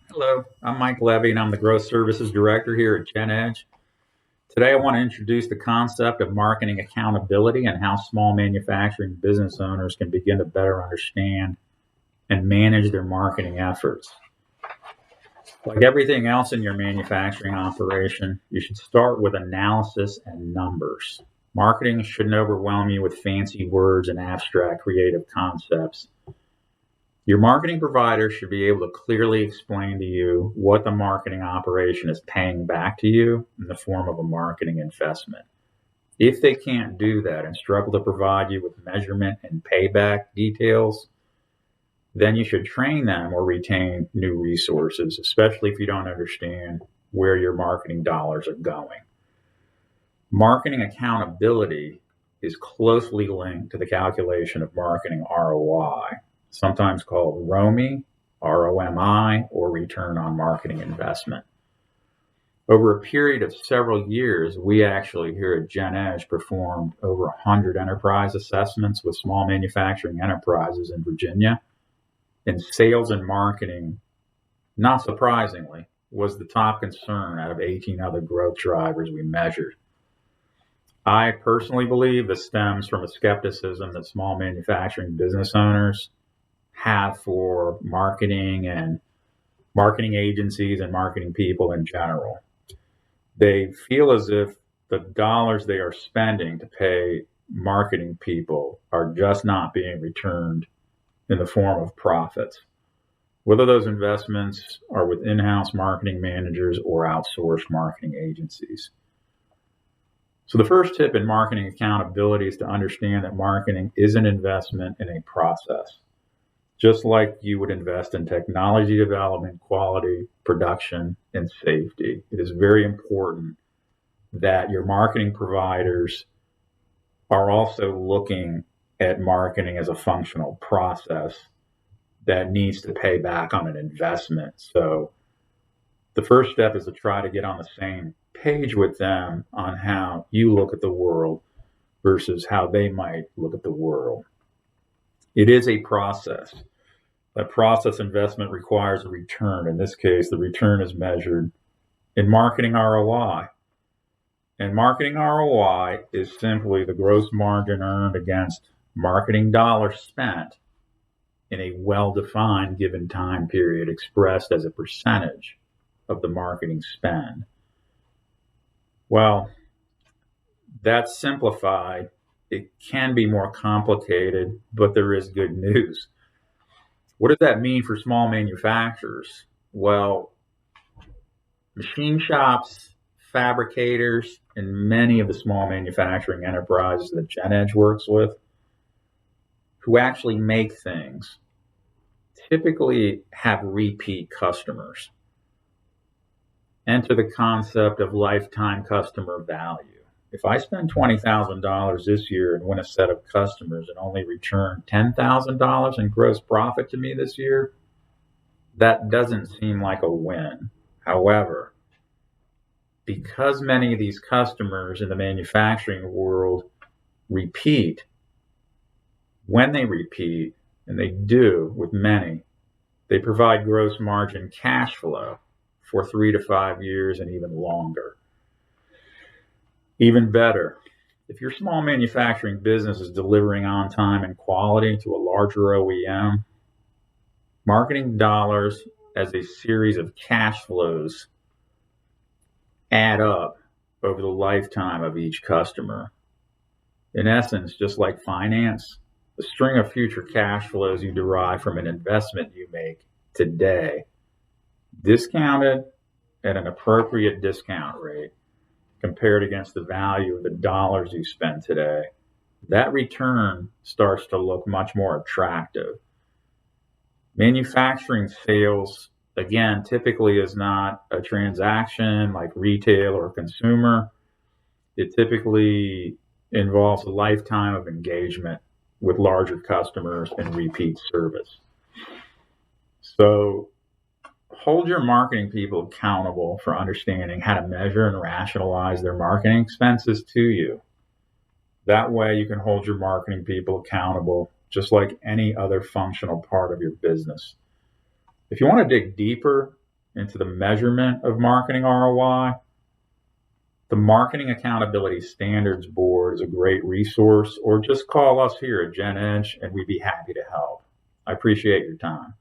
Hello, I'm Mike Levy, and I'm the Growth Services Director here at GenEdge. Today, I want to introduce the concept of marketing accountability and how small manufacturing business owners can begin to better understand and manage their marketing efforts. Like everything else in your manufacturing operation, you should start with analysis and numbers. Marketing shouldn't overwhelm you with fancy words and abstract creative concepts. Your marketing provider should be able to clearly explain to you what the marketing operation is paying back to you in the form of a marketing investment. If they can't do that and struggle to provide you with measurement and payback details, then you should train them or retain new resources, especially if you don't understand where your marketing dollars are going. Marketing accountability is closely linked to the calculation of marketing ROI, sometimes called ROMI, ROMI, or return on marketing investment. Over a period of several years, we actually here at GenEdge performed over 100 enterprise assessments with small manufacturing enterprises in Virginia. And sales and marketing, not surprisingly, was the top concern out of 18 other growth drivers we measured. I personally believe this stems from a skepticism that small manufacturing business owners have for marketing and marketing agencies and marketing people in general. They feel as if the dollars they are spending to pay marketing people are just not being returned in the form of profits, whether those investments are with in-house marketing managers or outsourced marketing agencies. So the first tip in marketing accountability is to understand that marketing is an investment in a process. Just like you would invest in technology development, quality, production, and safety. It is very important that your marketing providers are also looking at marketing as a functional process that needs to pay back on an investment. So the first step is to try to get on the same page with them on how you look at the world versus how they might look at the world. It is a process. That process investment requires a return. In this case, the return is measured in marketing ROI. And marketing ROI is simply the gross margin earned against marketing dollars spent in a well-defined given time period expressed as a percentage of the marketing spend. Well, that's simplified. It can be more complicated, but there is good news. What does that mean for small manufacturers? Well, machine shops, fabricators, and many of the small manufacturing enterprises that GenEdge works with who actually make things typically have repeat customers. Enter the concept of lifetime customer value. If I spend $20,000 this year and win a set of customers and only return $10,000 in gross profit to me this year, that doesn't seem like a win. However, because many of these customers in the manufacturing world repeat, when they repeat, and they do with many, they provide gross margin cash flow for 3 to 5 years and even longer. Even better, if your small manufacturing business is delivering on time and quality to a larger OEM, marketing dollars as a series of cash flows add up over the lifetime of each customer. In essence, just like finance, the string of future cash flows you derive from an investment you make today, discounted at an appropriate discount rate, compared against the value of the dollars you spend today, that return starts to look much more attractive. Manufacturing sales, again, typically is not a transaction like retail or consumer. It typically involves a lifetime of engagement with larger customers and repeat service. So hold your marketing people accountable for understanding how to measure and rationalize their marketing expenses to you. That way you can hold your marketing people accountable just like any other functional part of your business. If you want to dig deeper, into the measurement of marketing ROI, the Marketing Accountability Standards Board is a great resource, or just call us here at GenEdge and we'd be happy to help. I appreciate your time.